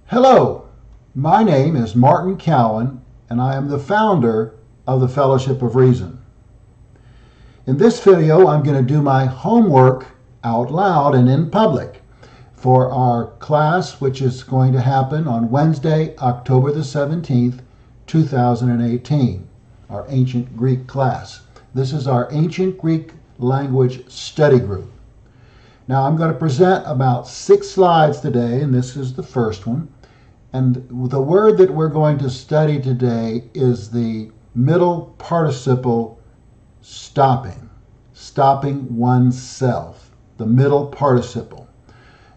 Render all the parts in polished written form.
Hello, my name is Martin Cowan, and I am the founder of the Fellowship of Reason. In this video, I'm going to do my homework out loud and in public for our class, which is going to happen on Wednesday, October the 17th, 2018, our Ancient Greek class. This is our Ancient Greek Language Study Group. Now, I'm going to present about 6 slides today, and this is the first one. And the word that we're going to study today is the middle participle stopping, stopping oneself, the middle participle.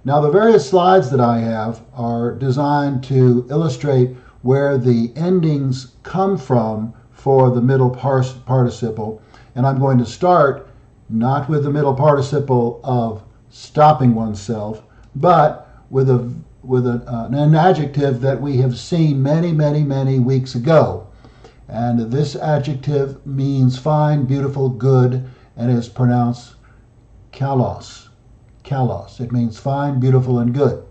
Now, the various slides that I have are designed to illustrate where the endings come from for the middle participle. And I'm going to start not with the middle participle of stopping oneself, but with an adjective that we have seen many weeks ago. And this adjective means fine, beautiful, good, and is pronounced kalos. Kalos. It means fine, beautiful, and good.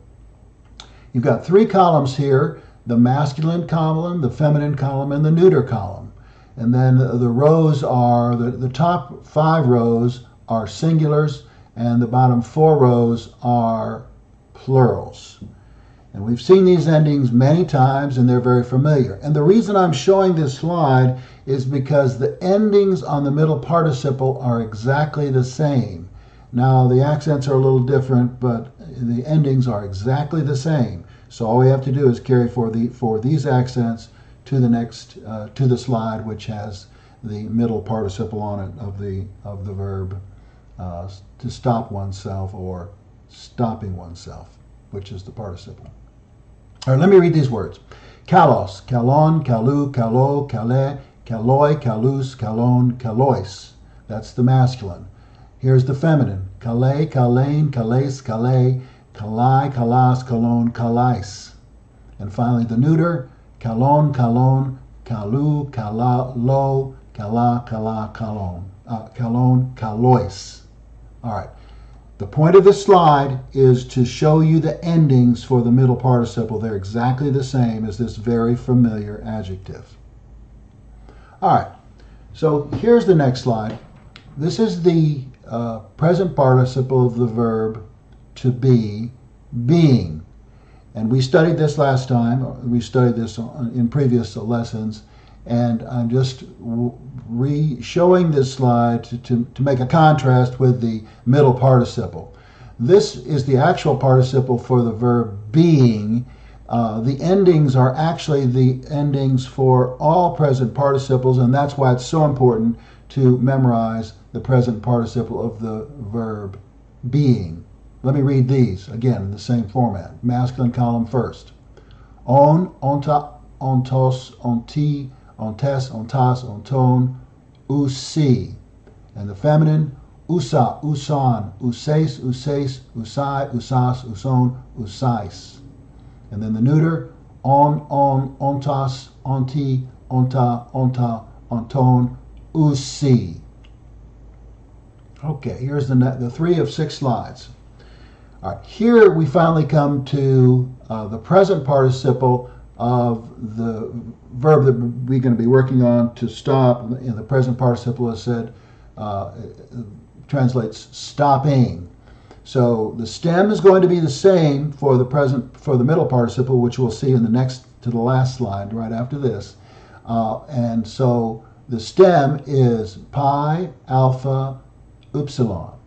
You've got 3 columns here: the masculine column, the feminine column, and the neuter column. And then the rows are, the top 5 rows are singulars, and the bottom 4 rows are plurals. And we've seen these endings many times, and they're very familiar. And the reason I'm showing this slide is because the endings on the middle participle are exactly the same. Now, the accents are a little different, but the endings are exactly the same. So all we have to do is carry for these accents to the next to the slide, which has the middle participle on it of the verb to stop oneself, or stopping oneself, which is the participle. All right, let me read these words. Kalos, kalon, kalu, kalo, kale, kaloi, kalus, kalon, kalois. That's the masculine. Here's the feminine. Kale, kalein, kales, kale, kalai, kalas, kalon, kalais. And finally the neuter. Kalon, kalon, kalu, kala, lo, kala, kala, kalon. Kalon, kalois. All right. The point of this slide is to show you the endings for the middle participle. They're exactly the same as this very familiar adjective. All right, so here's the next slide. This is the present participle of the verb to be, being. And we studied this last time. We studied this in previous lessons. And I'm just showing this slide to make a contrast with the middle participle. This is the actual participle for the verb being. The endings are actually the endings for all present participles, and that's why it's so important to memorize the present participle of the verb being. Let me read these again in the same format. Masculine column first. On, onta, ontos, onti, ontes, ontas, onton, usi. And the feminine, usa, usan, uses, uses, usai, usas, uson, usais. And then the neuter, on, ontas, onti, onta, onta, onton, usi. Okay, here's the 3 of 6 slides. All right, here we finally come to the present participle of the verb that we're going to be working on, to stop. In the present participle, as said, translates stopping. So the stem is going to be the same for the middle participle, which we'll see in the next to the last slide right after this. And so the stem is pi, alpha, upsilon.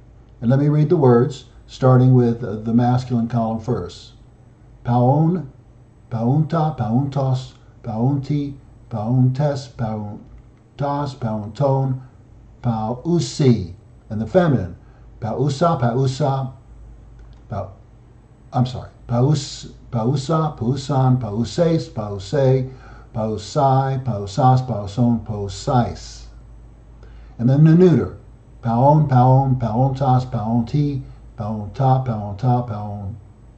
And let me read the words, starting with the masculine column first. Paon, paunta, pauntos, paunti, pauntes, pauntas, paunton, pausi. And the feminine, pausa, pausa, pausa, pausan, pauses, pause, pausai, pausas, pauson, pausais. And then the neuter, paon, paon, paontas, paonti, paonta, paonta,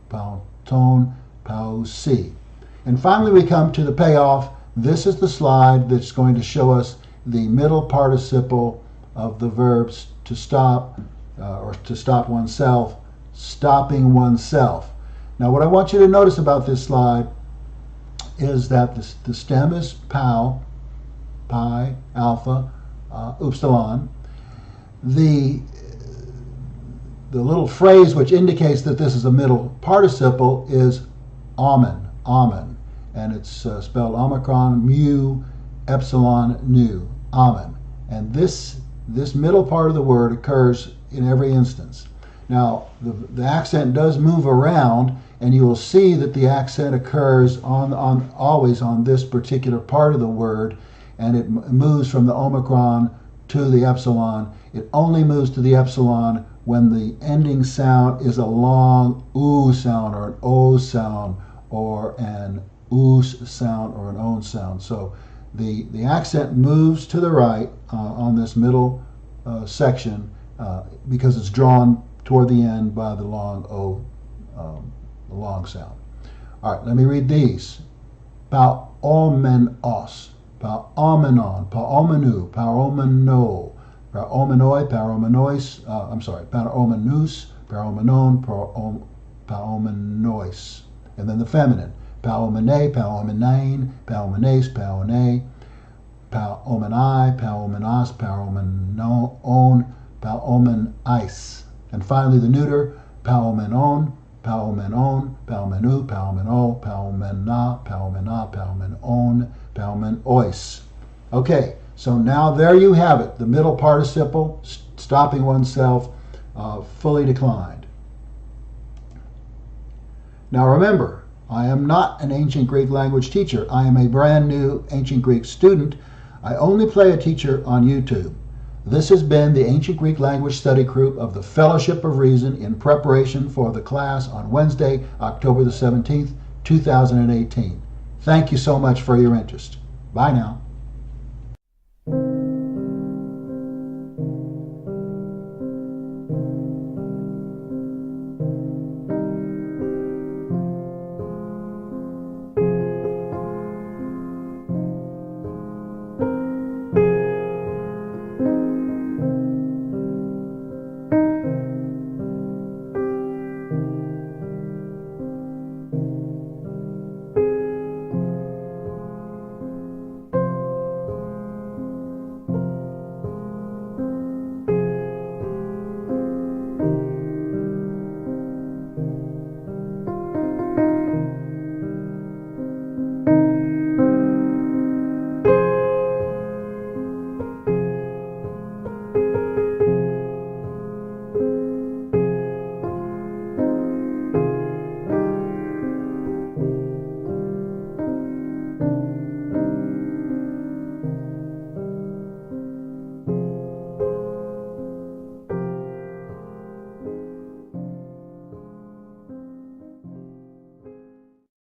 paonton, pausi. And finally we come to the payoff. This is the slide that's going to show us the middle participle of the verbs to stop, or to stop oneself, stopping oneself. Now what I want you to notice about this slide is that the stem is pau, pi, alpha, upsilon. The little phrase which indicates that this is a middle participle is amen, amen. And it's spelled omicron, mu, epsilon, nu, amen. And this middle part of the word occurs in every instance. Now, the accent does move around, and you will see that the accent occurs always on this particular part of the word, and it moves from the omicron to the epsilon. It only moves to the epsilon when the ending sound is a long oo sound or an o sound or an oos sound or an own sound. So the accent moves to the right on this middle section because it's drawn toward the end by the long O, the long sound. All right, let me read these. Paomenos, paomenon, paomenu, paomeno, paomenoi, paomenois, paomenus, paomenon, paomenois. And then the feminine. Paomene, paomenane, paomenes, paone, paomenai, paomenas, paomenon, paomenais. And finally the neuter, paomenon, paomenon, paomenu, paomeno, paomena, paomena, paomenon, paomenois. Okay, so now there you have it, the middle participle, stopping oneself, fully declined. Now remember, I am not an ancient Greek language teacher. I am a brand new ancient Greek student. I only play a teacher on YouTube. This has been the Ancient Greek Language Study Group of the Fellowship of Reason in preparation for the class on Wednesday, October the 17th, 2018. Thank you so much for your interest. Bye now.